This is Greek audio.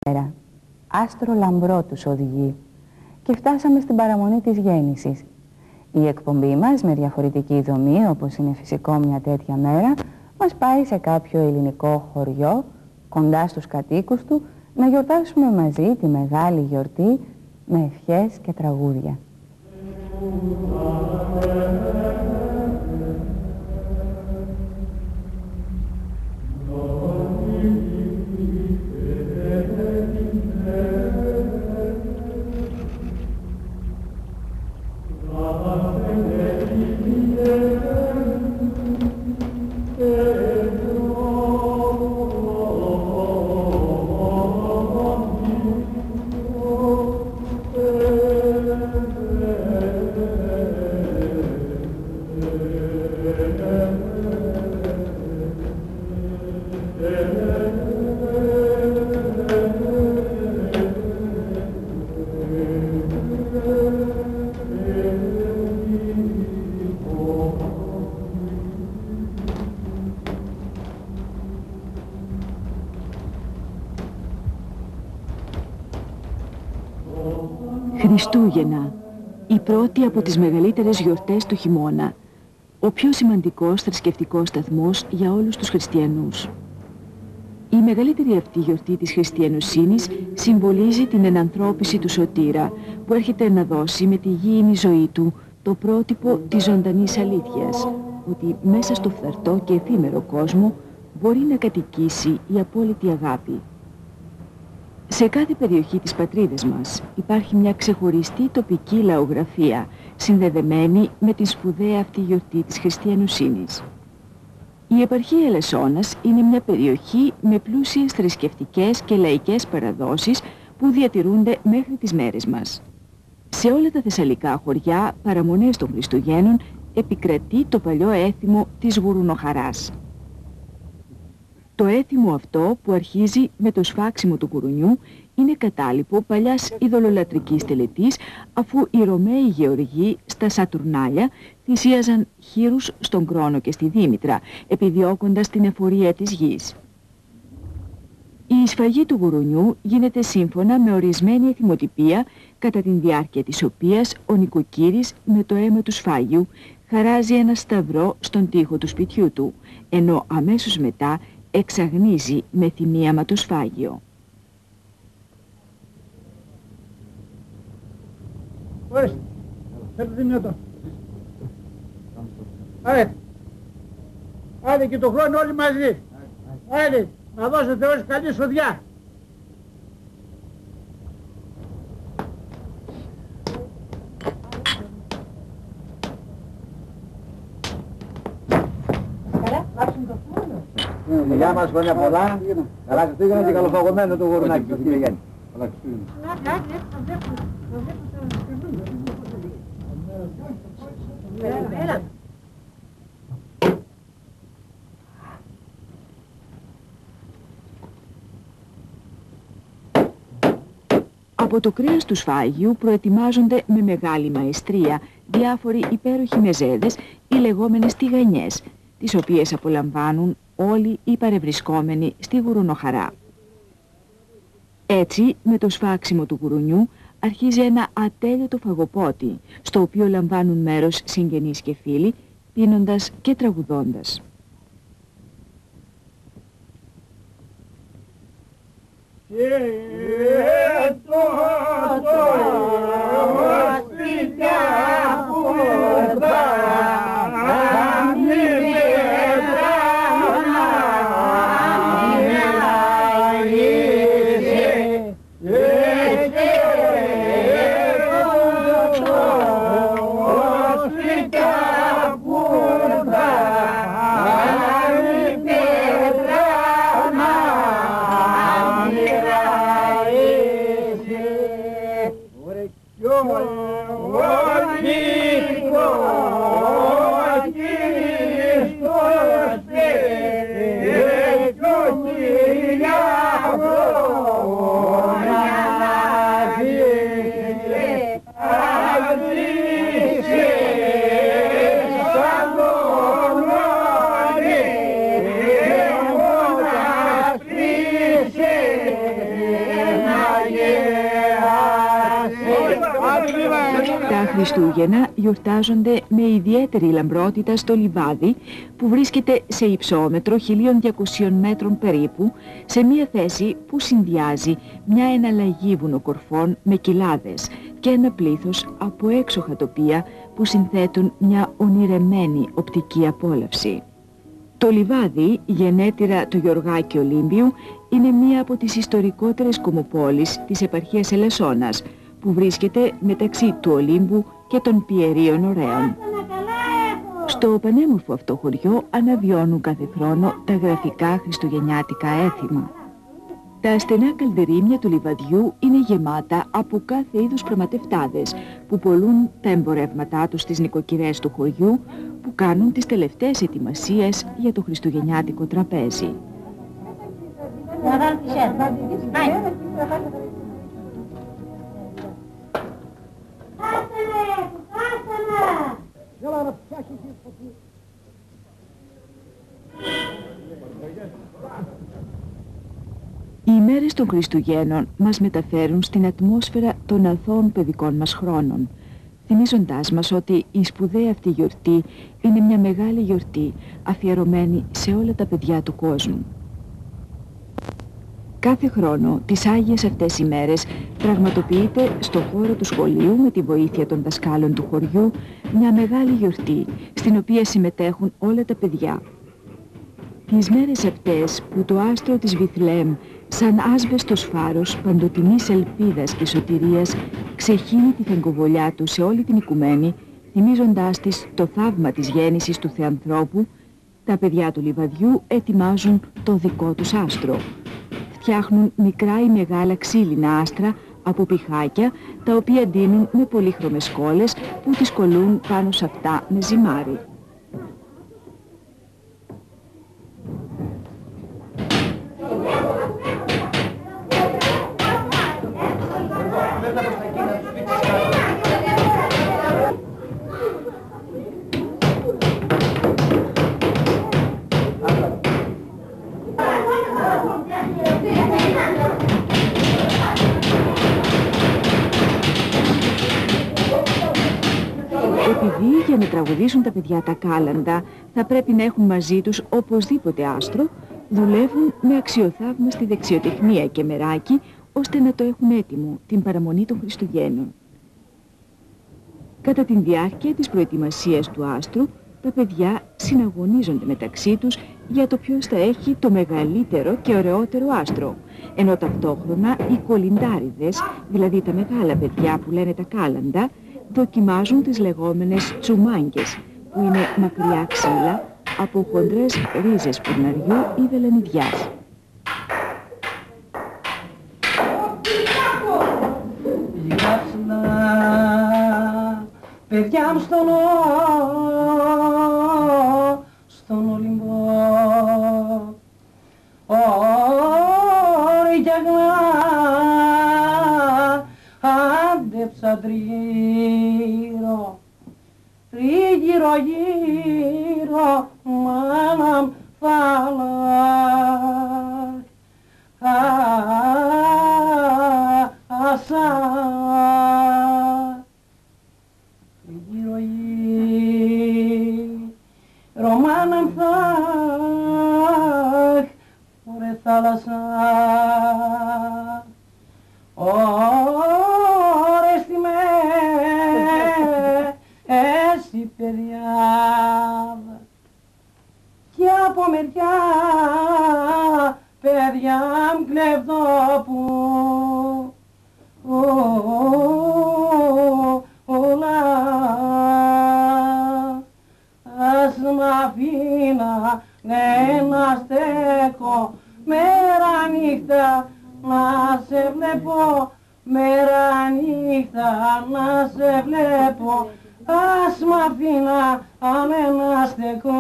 μέρα. Άστρο λαμπρό τους οδηγεί. Και φτάσαμε στην παραμονή της γέννησης. Η εκπομπή μας, με διαφορετική δομή, όπως είναι φυσικό μια τέτοια μέρα, μας πάει σε κάποιο ελληνικό χωριό, κοντά στους κατοίκους του, να γιορτάσουμε μαζί τη μεγάλη γιορτή με ευχές και τραγούδια. Χριστούγεννα, η πρώτη από τις μεγαλύτερες γιορτές του χειμώνα, ο πιο σημαντικός θρησκευτικός σταθμός για όλους τους χριστιανούς. Η μεγαλύτερη αυτή γιορτή της χριστιανοσύνης συμβολίζει την ενανθρώπιση του Σωτήρα, που έρχεται να δώσει με τη γήινη ζωή του το πρότυπο της ζωντανής αλήθειας, ότι μέσα στο φθαρτό και εφήμερο κόσμο μπορεί να κατοικήσει η απόλυτη αγάπη. Σε κάθε περιοχή της πατρίδας μας υπάρχει μια ξεχωριστή τοπική λαογραφία, συνδεδεμένη με την σπουδαία αυτή γιορτή της χριστιανοσύνης. Η επαρχία Ελασσόνας είναι μια περιοχή με πλούσιες θρησκευτικές και λαϊκές παραδόσεις που διατηρούνται μέχρι τις μέρες μας. Σε όλα τα θεσσαλικά χωριά, παραμονές των Χριστουγέννων, επικρατεί το παλιό έθιμο της γουρουνοχαράς. Το έθιμο αυτό, που αρχίζει με το σφάξιμο του κουρουνιού, είναι κατάλοιπο παλιάς ειδωλολατρικής τελετής, αφού οι Ρωμαίοι γεωργοί στα Σατουρνάλια θυσίαζαν χήρους στον Κρόνο και στη Δήμητρα, επιδιώκοντας την εφορία της γης. Η σφαγή του γουρουνιού γίνεται σύμφωνα με ορισμένη εθιμοτυπία, κατά την διάρκεια της οποίας ο νοικοκύρης με το αίμα του σφάγιου χαράζει ένα σταυρό στον τοίχο του σπιτιού του, ενώ αμέσως μετά εξαγνίζει με θυμίαμα το σφάγιο. Ορίστε, φέρτε δυνατό. Άρα, άντε και το χρόνο όλοι μαζί. Άντε, να δώσει ο Θεός καλή σοδιά. Γεια μας, χρόνια πολλά. Καλά Χριστούγεννα και καλοφαγωμένο το γουρνάκι σας, κύριε Γιάννη. Καλά Χριστούγεννα. Από το κρέας του σφάγιου προετοιμάζονται με μεγάλη μαεστρία διάφοροι υπέροχοι μεζέδες, οι λεγόμενες τηγανιές, τις οποίες απολαμβάνουν όλοι οι παρευρισκόμενοι στη γουρουνοχαρά. Έτσι, με το σφάξιμο του γουρουνιού αρχίζει ένα ατέλειωτο φαγοπότη, στο οποίο λαμβάνουν μέρος συγγενείς και φίλοι, πίνοντας και τραγουδώντας. Τα Χριστούγεννα γιορτάζονται με ιδιαίτερη λαμπρότητα στο Λιβάδι, που βρίσκεται σε υψόμετρο 1200 μέτρων περίπου, σε μια θέση που συνδυάζει μια εναλλαγή βουνοκορφών με κοιλάδες και ένα πλήθος από έξοχα τοπία που συνθέτουν μια ονειρεμένη οπτική απόλαυση. Το Λιβάδι, γενέτειρα του Γεωργάκη Ολύμπιου, είναι μία από τις ιστορικότερες κομμοπόλεις της επαρχίας Ελασσόνας, που βρίσκεται μεταξύ του Ολύμπου και των Πιερίων Ωραίων. Στο πανέμορφο αυτό χωριό αναβιώνουν κάθε χρόνο τα γραφικά χριστουγεννιάτικα έθιμα. Τα στενά καλντερίμια του Λιβαδιού είναι γεμάτα από κάθε είδους πραγματευτάδες που πωλούν τα εμπορεύματά τους στις νοικοκυρές του χωριού, που κάνουν τις τελευταίες ετοιμασίες για το χριστουγεννιάτικο τραπέζι. Οι ημέρες των Χριστουγέννων μας μεταφέρουν στην ατμόσφαιρα των αθώων παιδικών μας χρόνων, θυμίζοντάς μας ότι η σπουδαία αυτή γιορτή είναι μια μεγάλη γιορτή αφιερωμένη σε όλα τα παιδιά του κόσμου. Κάθε χρόνο, τις Άγιες αυτές ημέρες, πραγματοποιείται στο χώρο του σχολείου με τη βοήθεια των δασκάλων του χωριού μια μεγάλη γιορτή, στην οποία συμμετέχουν όλα τα παιδιά. Τις μέρες αυτές που το άστρο της Βιθλεέμ, σαν άσβεστος φάρος παντοτινής ελπίδας και σωτηρίας, ξεχύνει τη φεγγοβολιά του σε όλη την οικουμένη, θυμίζοντάς της το θαύμα της γέννησης του Θεανθρώπου, τα παιδιά του Λιβαδιού ετοιμάζουν το δικό τους άστρο. Φτιάχνουν μικρά ή μεγάλα ξύλινα άστρα από πηχάκια, τα οποία ντύνουν με πολύχρωμες σκόλες που τις κολλούν πάνω σε αυτά με ζυμάρι. Επειδή για να τραγουδήσουν τα παιδιά τα κάλαντα θα πρέπει να έχουν μαζί τους οπωσδήποτε άστρο, δουλεύουν με αξιοθαύμαστη δεξιοτεχνία και μεράκι, ώστε να το έχουν έτοιμο την παραμονή των Χριστουγέννων. Κατά την διάρκεια της προετοιμασίας του άστρου, τα παιδιά συναγωνίζονται μεταξύ τους για το ποιος θα έχει το μεγαλύτερο και ωραιότερο άστρο, ενώ ταυτόχρονα οι κολυντάριδες, δηλαδή τα μεγάλα παιδιά που λένε τα κάλαντα, δοκιμάζουν τις λεγόμενες τσουμάνκες, που είναι μακριά ξύλα από χοντρές ρίζες πουρναριού ή βελανιδιάς. Παιδιά μου στον Ολυμπό, ωρε κι άντε ψαντρírω, τριγύρω γύρω μάνα μ' θάλασσα. Γύρω γύρω μάνα μ' ωραία θάλασσα. Ωρες τι μέση παιδιά κι από μεριά παιδιά μ' κλεβδόπου όλα ας μ' αφήνα να στέκω μέρα νύχτα να σε βλέπω, μέρα νύχτα να σε βλέπω, ας μ' αφήνα να στεκώ.